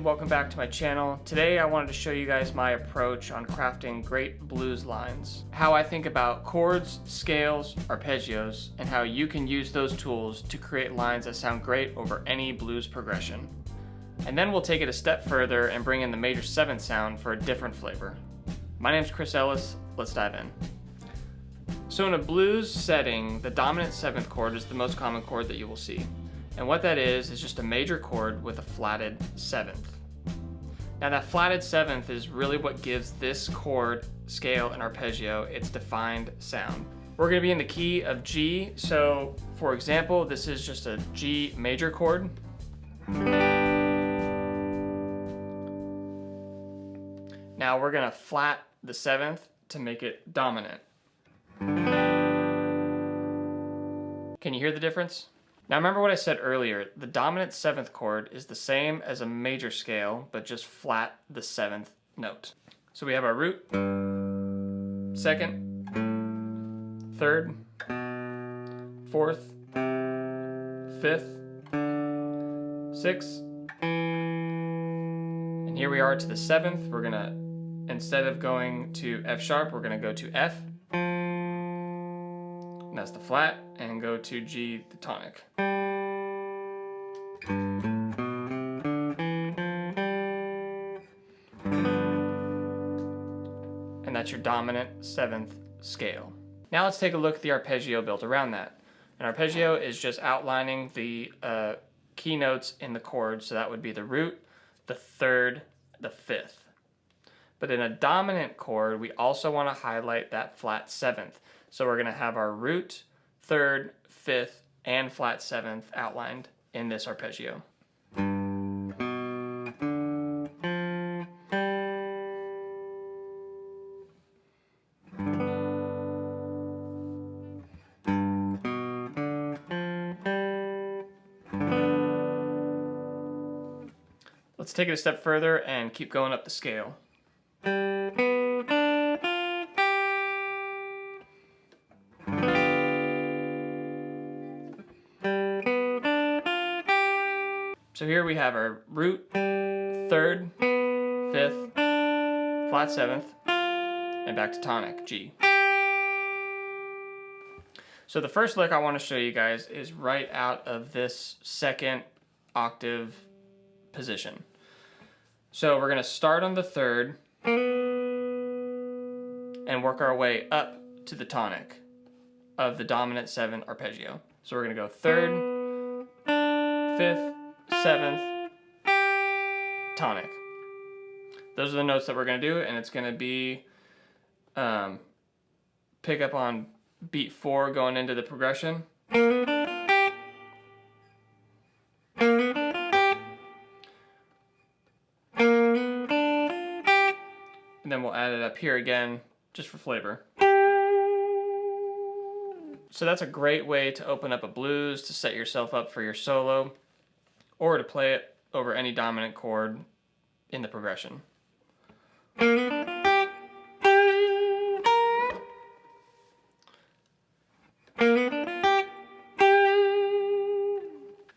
Welcome back to my channel. Today I wanted to show you guys my approach on crafting great blues lines, how I think about chords, scales, arpeggios, and how you can use those tools to create lines that sound great over any blues progression. And then we'll take it a step further and bring in the major 7th sound for a different flavor. My name's Chris Ellis, let's dive in. So in a blues setting, the dominant 7th chord is the most common chord that you will see. And what that is just a major chord with a flatted 7th. Now that flatted 7th is really what gives this chord, scale, and arpeggio its defined sound. We're going to be in the key of G, so for example, this is just a G major chord. Now we're going to flat the 7th to make it dominant. Can you hear the difference? Now remember what I said earlier, the dominant 7th chord is the same as a major scale, but just flat the 7th note. So we have our root, 2nd, 3rd, 4th, 5th, 6th, and here we are to the 7th. We're gonna, instead of going to F sharp, we're gonna go to F, and that's the flat, and go to G, the tonic. And that's your dominant 7th scale. Now let's take a look at the arpeggio built around that. An arpeggio is just outlining the key notes in the chord, so that would be the root, the 3rd, the 5th. But in a dominant chord, we also want to highlight that flat 7th. So we're going to have our root, 3rd, 5th, and flat 7th outlined in this arpeggio. Let's take it a step further and keep going up the scale. So here we have our root, 3rd, 5th, flat 7th, and back to tonic, G. So the first lick I want to show you guys is right out of this 2nd octave position. So we're going to start on the 3rd and work our way up to the tonic of the dominant 7 arpeggio. So we're going to go 3rd, 5th, 7th, tonic. Those are the notes that we're going to do, and it's going to be pick up on beat 4 going into the progression. And then we'll add it up here again just for flavor. So that's a great way to open up a blues, to set yourself up for your solo, or to play it over any dominant chord in the progression.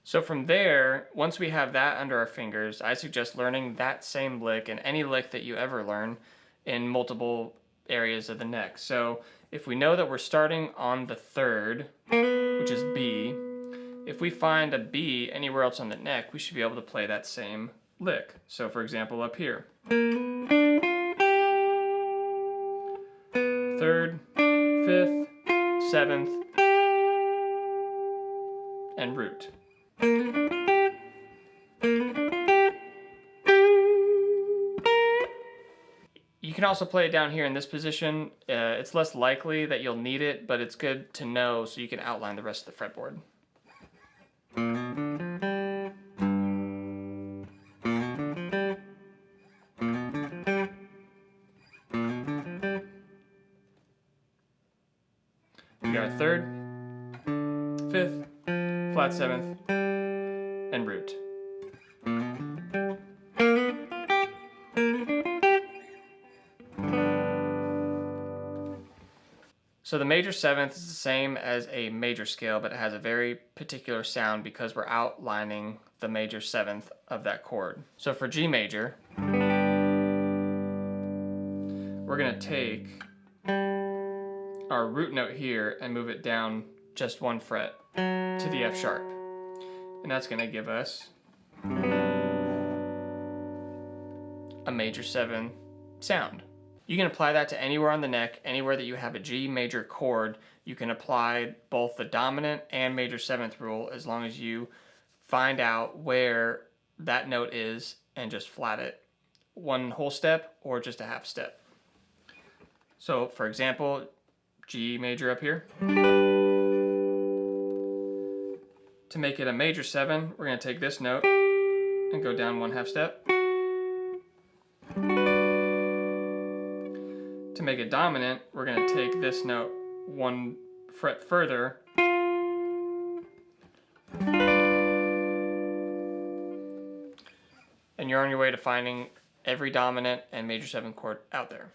So from there, once we have that under our fingers, I suggest learning that same lick and any lick that you ever learn in multiple areas of the neck. So if we know that we're starting on the 3rd, which is B, if we find a B anywhere else on the neck, we should be able to play that same lick. So for example, up here. 3rd, 5th, 7th, and root. You can also play it down here in this position. It's less likely that you'll need it, but it's good to know so you can outline the rest of the fretboard. We got 3rd, 5th, flat 7th, and root. So the major 7th is the same as a major scale, but it has a very particular sound because we're outlining the major 7th of that chord. So for G major, we're going to take our root note here and move it down just 1 fret to the F sharp. And that's going to give us a major 7 sound. You can apply that to anywhere on the neck, anywhere that you have a G major chord. You can apply both the dominant and major 7th rule as long as you find out where that note is and just flat it 1 whole step or just a half step. So for example, G major up here. To make it a major 7, we're going to take this note and go down 1/2 step. To make it dominant, we're going to take this note 1 fret further and you're on your way to finding every dominant and major 7 chord out there.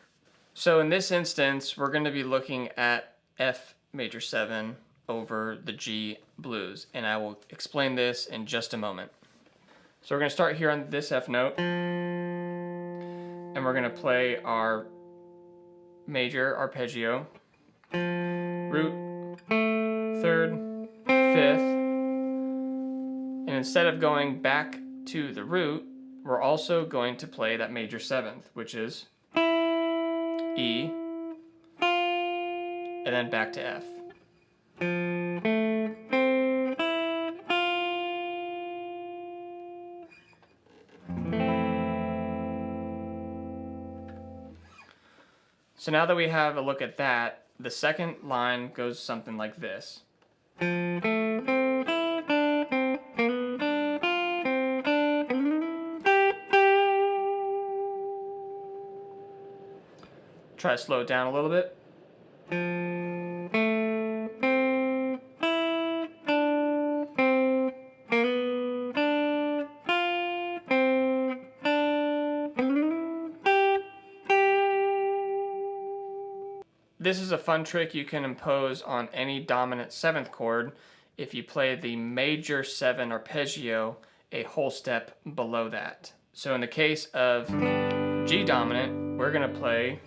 So in this instance, we're going to be looking at F major 7 over the G blues, and I will explain this in just a moment. So we're going to start here on this F note, and we're going to play our major arpeggio, root, 3rd, 5th, and instead of going back to the root, we're also going to play that major 7th, which is E, and then back to F. So now that we have a look at that, the second line goes something like this. Try to slow it down a little bit. This is a fun trick you can impose on any dominant 7th chord if you play the major 7 arpeggio a whole step below that. So in the case of G dominant, we're going to play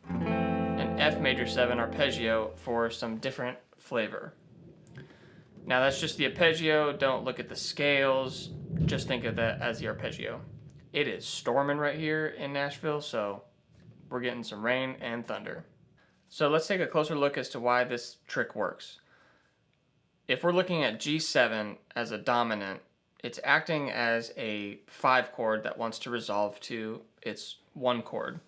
an F major 7 arpeggio for some different flavor. Now that's just the arpeggio, don't look at the scales, just think of that as the arpeggio. It is storming right here in Nashville, so we're getting some rain and thunder. So let's take a closer look as to why this trick works. If we're looking at G7 as a dominant, it's acting as a 5 chord that wants to resolve to its 1 chord,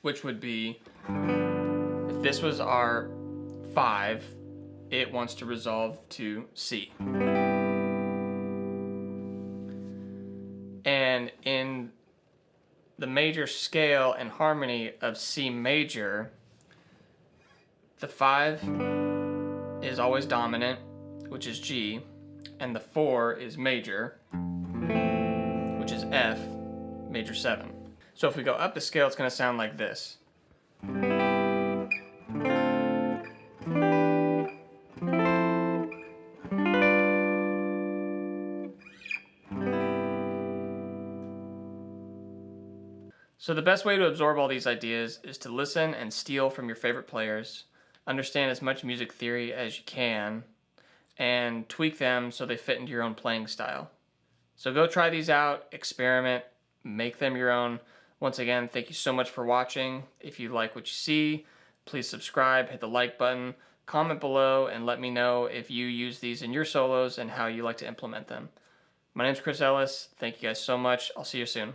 which would be, if this was our 5, it wants to resolve to C. And in the major scale and harmony of C major, the 5 is always dominant, which is G, and the 4 is major, which is F major 7. So if we go up the scale, it's going to sound like this. So the best way to absorb all these ideas is to listen and steal from your favorite players, understand as much music theory as you can, and tweak them so they fit into your own playing style. So go try these out, experiment, make them your own. Once again, thank you so much for watching. If you like what you see, Please subscribe, hit the like button, comment below, and let me know if you use these in your solos and how you like to implement them. My name's Chris Ellis. Thank you guys so much. I'll see you soon.